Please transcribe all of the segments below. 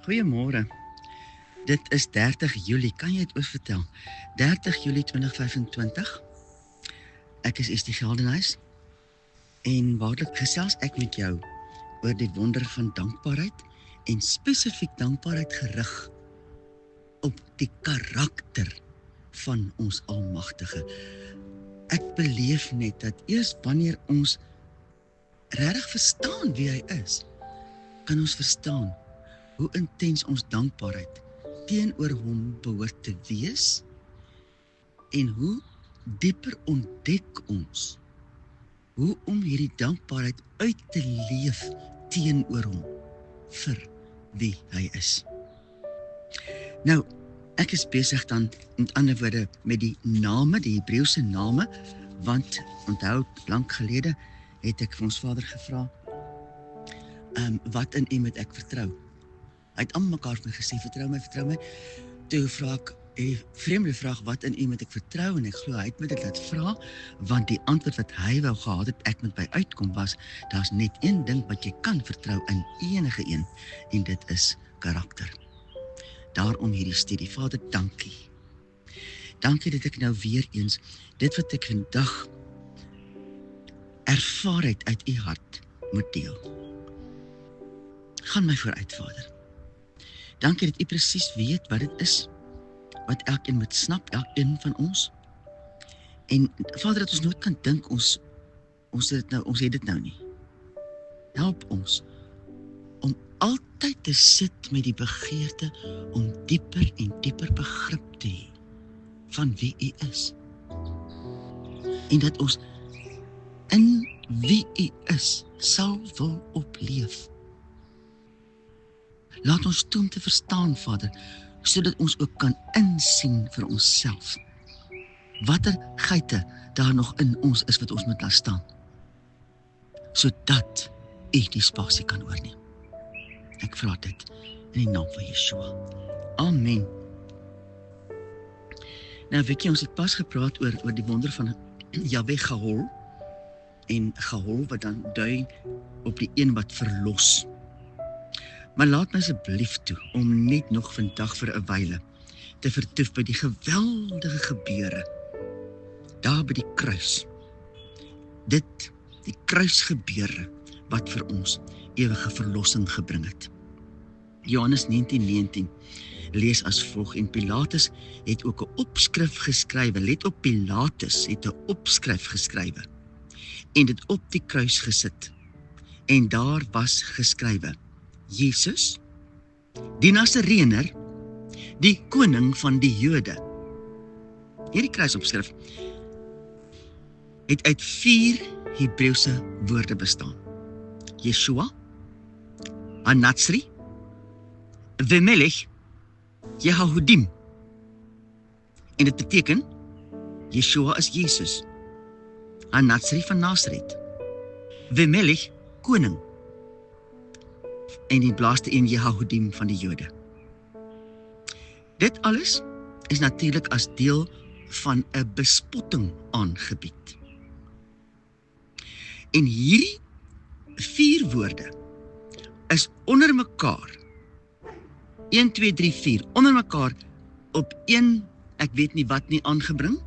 Goeiemôre. Dit is 30 Julie. Kan jy het oor vertel? 30 Julie 2025. Ek is Estie Geldenhuys. En waarlik gesels ek met jou oor die wonder van dankbaarheid en spesifiek dankbaarheid gerig op die karakter van ons Almagtige. Ek beleef net dat eers wanneer ons regtig verstaan wie hy is, kan ons verstaan hoe intens ons dankbaarheid teenoor hom behoort te wees en hoe dieper ontdek ons hoe om hierdie dankbaarheid uit te leef teenoor hom vir wie hy is. Nou, ek is besig dan met ander woorde met die name, die Hebreëse name, want onthou lank gelede het ek vir ons Vader gevra, wat in U moet ek vertrou? Hy het almal mekaar vir my gesê, vertrou my. Toe vra ek, vreemde vraag, wat in U moet ek vertrou? En ek glo, hy het my dit laat vra, want die antwoord wat hy wou gehad het, ek moet by uitkom was, daar's net een ding wat jy kan vertrou in enige een, en dit is karakter. Daarom hierdie studie. Vader, dankie. Dankie dat ek nou weer eens, dit wat ek vandag ervaar het uit U hart, moet deel. Gaan my vooruit, Vader. Dankie dat U presies weet wat dit is, wat elkeen moet snap, elkeen van ons. En Vader, dat ons nooit kan dink, ons het dit nou nie. Help ons, om altyd te sit met die begeerte, om dieper en dieper begrip te hê, van wie U is. En dat ons in wie U is, sal wil opleef. Laat ons toe om te verstaan, Vader, sodat ons ook kan insien vir onsself. Watter geite daar nog in ons is wat ons moet laat staan. Sodat U die spasie kan oorneem. Ek vra dit in die naam van Yeshua. Amen. Nou weet jy, ons het pas gepraat oor die wonder van Yahweh Gahol. En Gahol wat dan dui op die een wat verlos. Maar laat my asseblief toe om net nog vandag vir 'n wyle te vertoef by die geweldige gebeure daar by die kruis. Die kruisgebeure wat vir ons ewige verlossing gebring het. Johannes 19:19 lees as volg, en Pilatus het ook 'n opskrif geskrywe. Let op, Pilatus het 'n opskrif geskrywe en dit op die kruis gesit. En daar was geskrywe: Jesus, die Nasarener, die koning van die Jode. Hierdie kruisopskrif het uit 4 Hebreëse woorde bestaan. Yeshua, Hanatsri, Vemelech, Jehahudim. En dit beteken, Yeshua is Jesus, Hanatsri van Nasaret, Vemelech, koning, en die laaste een Jehahudim van die Jode. Dit alles is natuurlik as deel van 'n bespotting aangebied. En hierdie 4 woorde is onder mekaar, 1, 2, 3, 4, onder mekaar op een, ek weet nie wat nie, aangebring,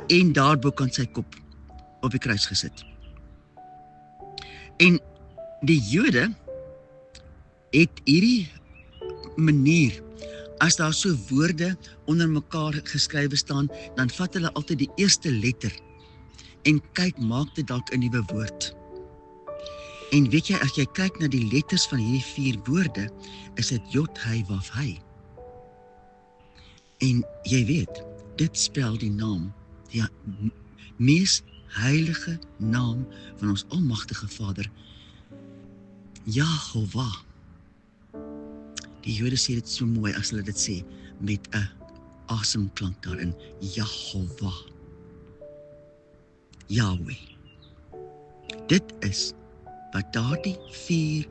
en daarbo kan sy kop op die kruis gesit. En die Jode het hierdie manier, as daar so woorde onder mekaar geskrywe staan, dan vat hulle altyd die eerste letter en kyk, maak dit dalk 'n nuwe woord. En weet jy, as jy kyk na die letters van hierdie 4 woorde, is dit Jod, Hy, Waf, Hy. En jy weet, dit spel die naam, die mees heilige naam van ons almagtige Vader, Jehovah. Die Jode sê dit so mooi as hulle dit sê, met 'n asemklank daarin, Jehovah. Yahweh. Dit is wat daardie 4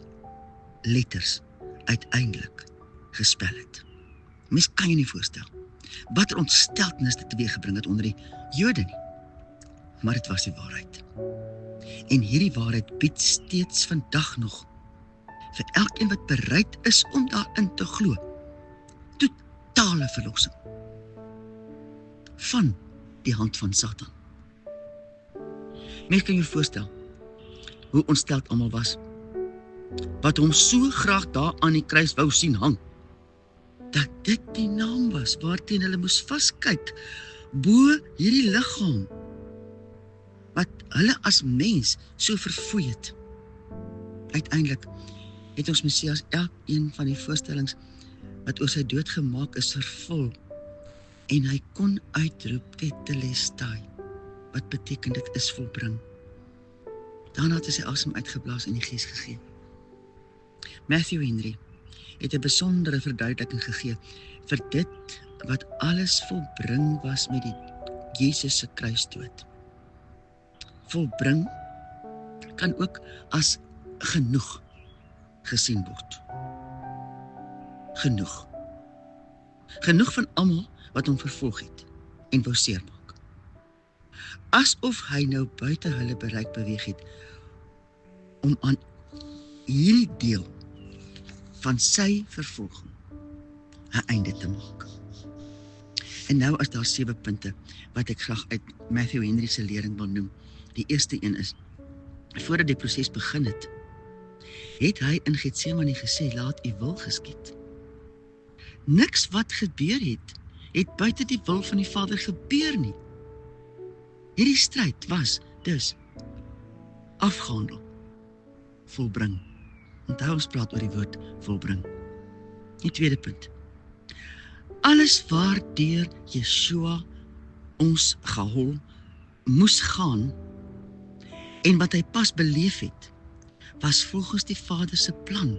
letters uiteindelik gespel het. Mens kan jy nie voorstel wat 'n ontsteltenis dit teweeggebring het onder die Jode nie. Maar dit was die waarheid. En hierdie waarheid bied steeds vandag nog vir elkeen wat bereid is om daarin te glo. Totale verlossing van die hand van Satan. Mens kan jou voorstel hoe ontsteld almal was, wat hom so graag daar aan die kruis wou sien hang, dat dit die naam was waarteen hulle moes vaskyk, bo hierdie liggaam, wat hulle as mens so verfoei het. Uiteindelik het ons Messias elkeen van die voorstellings wat oor sy dood gemaak is vervul, en hy kon uitroep tetelestai, wat beteken dit is volbring. Daarna het hy sy asem uitgeblaas en die Gees gegee. Matthew Henry het 'n besondere verduideliking gegee vir dit wat alles volbring was met die Jesus se kruisdood. Volbring kan ook as genoeg gesien word. Genoeg. Genoeg van almal wat hom vervolg het en wou seermaak. Asof hy nou buite hulle bereik beweeg het om aan hierdie deel van sy vervolging 'n einde te maak. En nou is daar 7 punte wat ek graag uit Matthew Henry se lering wil noem. Die eerste een is, voordat die proses begin het hy in Getsemane gesê, laat u wil geskied. Niks wat gebeur het buite die wil van die Vader gebeur nie. Hierdie stryd was dus afgehandel, volbring. Onthou ons praat oor die woord volbring. Die tweede punt. Alles waardeur Yeshua ons gehol moes gaan en wat hy pas beleef het, was volgens die Vader se plan.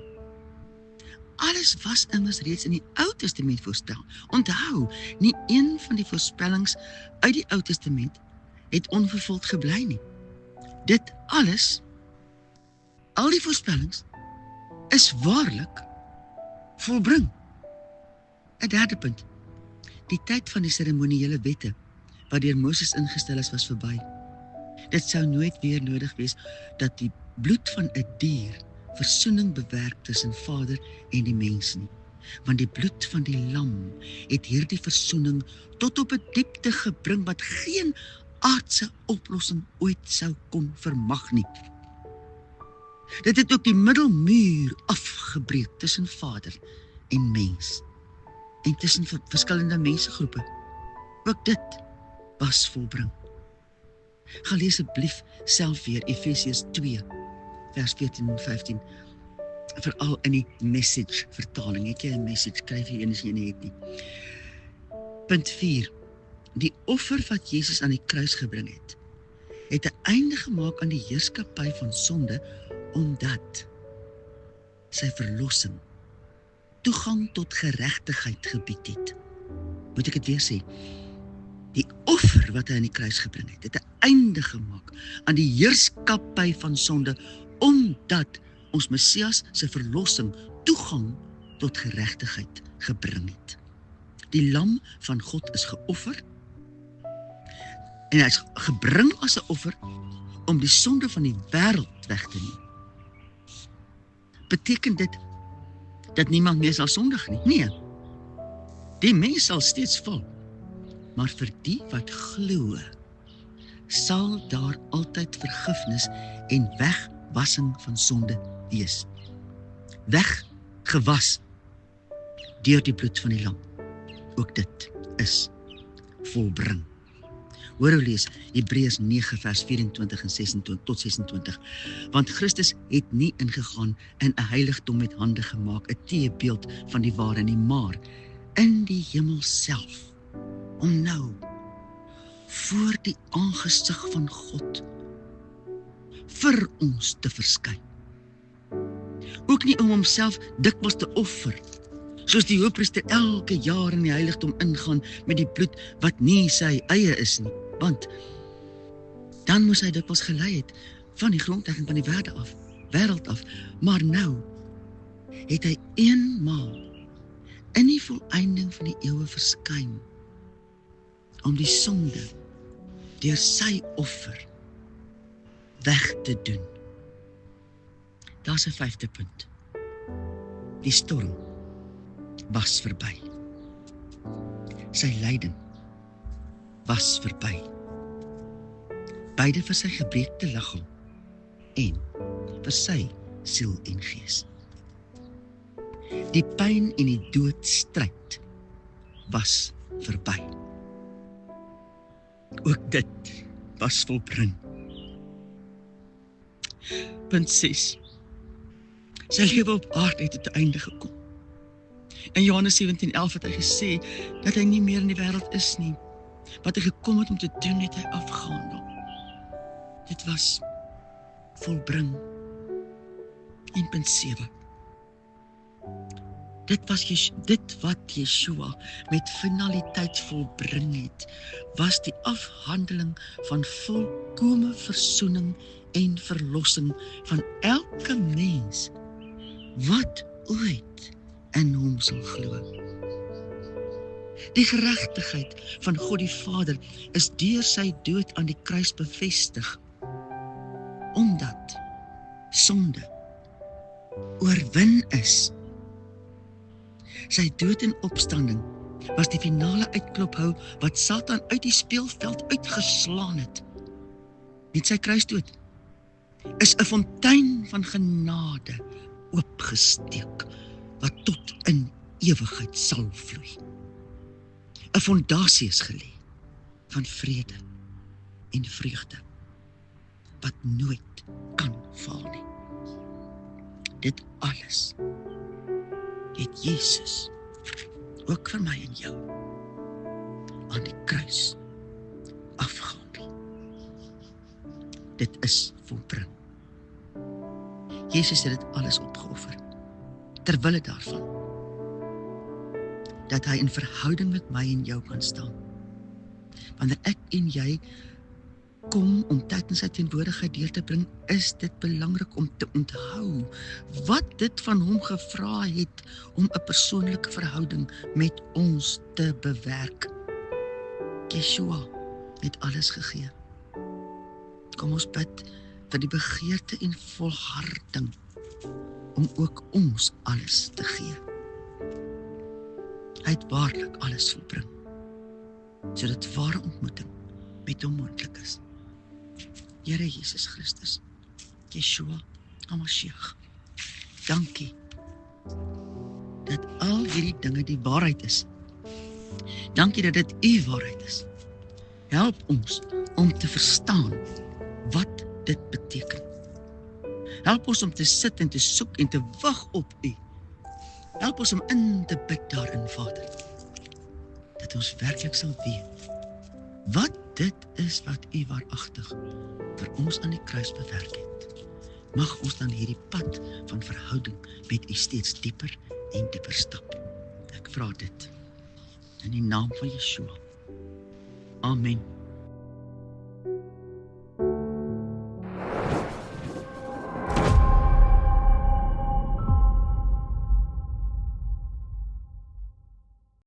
Alles was immers reeds in die Ou Testament voorspel. Onthou, nie een van die voorspellings uit die Ou Testament het onvervuld gebly nie. Dit alles, al die voorspellings, is waarlik volbring. 'n derde punt. Die tyd van die seremoniële wette, wat deur Moses ingestel is, was verby. Dit sou nooit weer nodig wees dat die bloed van 'n dier versoening bewerk tussen Vader en die mens nie. Want die bloed van die lam het hierdie versoening tot op 'n diepte gebring wat geen aardse oplossing ooit sou kon vermag nie. Dit het ook die middelmuur afgebreek tussen Vader en mens en tussen verskillende mensegroepe. Ook dit was volbring. Gaan lees asseblief self weer Efesiërs 2 vers 14 en 15, veral in die Message vertaling. Het jy 'n Message, skryf jy een as jy nie het nie. Punt 4. Die offer wat Jesus aan die kruis gebring het 'n einde gemaak aan die heerskappy van sonde, omdat sy verlossing toegang tot geregtigheid gebied het. Moet ek dit weer sê? Die offer wat hy aan die kruis gebring het 'n einde gemaak aan die heerskappy van sonde, omdat ons Messias se verlossing toegang tot geregtigheid gebring het. Die lam van God is geoffer, en hy is gebring as 'n offer om die sonde van die wêreld weg te neem. Beteken dit dat niemand meer sal sondig nie? Nee. Die mens sal steeds val. Maar vir die wat glo, sal daar altyd vergifnis en wegwassing van sonde wees. Weggewas deur die bloed van die lam. Ook dit is volbring. Hoor hoe lees Hebreërs 9 vers 24 en 26 tot 26. Want Christus het nie ingegaan in 'n heiligdom met hande gemaak, 'n teebeeld van die ware nie, maar in die hemel self, om nou voor die aangesig van God vir ons te verskyn. Ook nie om homself dikwels te offer, soos die hoofpriester elke jaar in die heiligdom ingaan met die bloed wat nie sy eie is nie, want dan moes hy dikwels gelei het van die grondlegging van die wêreld af, maar nou het hy eenmaal in die volëinding van die eeue verskyn om die sonde deur sy offer weg te doen. Daar's 'n 5de punt. Die storm was verby. Sy lyding was verby. Beide vir sy gebreekte liggaam en vir sy siel en gees. Die pyn en die doodstryd was verby. Ook dit was volbring. Punt 6. Sy lewe op aarde het tot 'n einde gekom. In Johannes 17:11 het hy gesê dat hy nie meer in die wêreld is nie. Wat hy gekom het om te doen, het hy afgehandel. Dit was volbring. En punt 7. Dit wat Yeshua met finaliteit volbring het, was die afhandeling van volkome versoening en verlossing van elke mens wat ooit in hom sal glo. Die geregtigheid van God die Vader is deur sy dood aan die kruis bevestig, omdat sonde oorwin is. Sy dood en opstanding was die finale uitklophou wat Satan uit die speelveld uitgeslaan het. Met sy kruisdood is 'n fontein van genade oopgesteek wat tot in ewigheid sal vloei. 'n Fondasie is gelê van vrede en vreugde wat nooit kan val nie. Dit alles het Jesus ook vir my en jou aan die kruis afgehandel. Dit is volbring. Jesus het dit alles opgeoffer, terwille daarvan, dat hy in verhouding met my en jou kan staan. Wanneer ek en jy kom om tyd in sy teenwoordigheid deur te bring, is dit belangrik om te onthou wat dit van hom gevra het om 'n persoonlike verhouding met ons te bewerk. Yeshua het alles gegee. Kom ons bid vir die begeerte en volharding om ook ons alles te gee. Hy het waarlik alles volbring, sodat ware ontmoeting met hom moontlik is. Here Jesus Christus, Yeshua HaMashiach, dankie dat al hierdie dinge die waarheid is. Dankie dat dit u waarheid is. Help ons om te verstaan wat dit beteken. Help ons om te sit en te soek en te wag op u. Help ons om in te bid daarin, Vader, dat ons werklik sal weet wat dit is wat u waaragtig vir ons aan die kruis bewerk het. Mag ons dan hierdie pad van verhouding met u steeds dieper en dieper stap. Ek vra dit in die naam van Yeshua. Amen.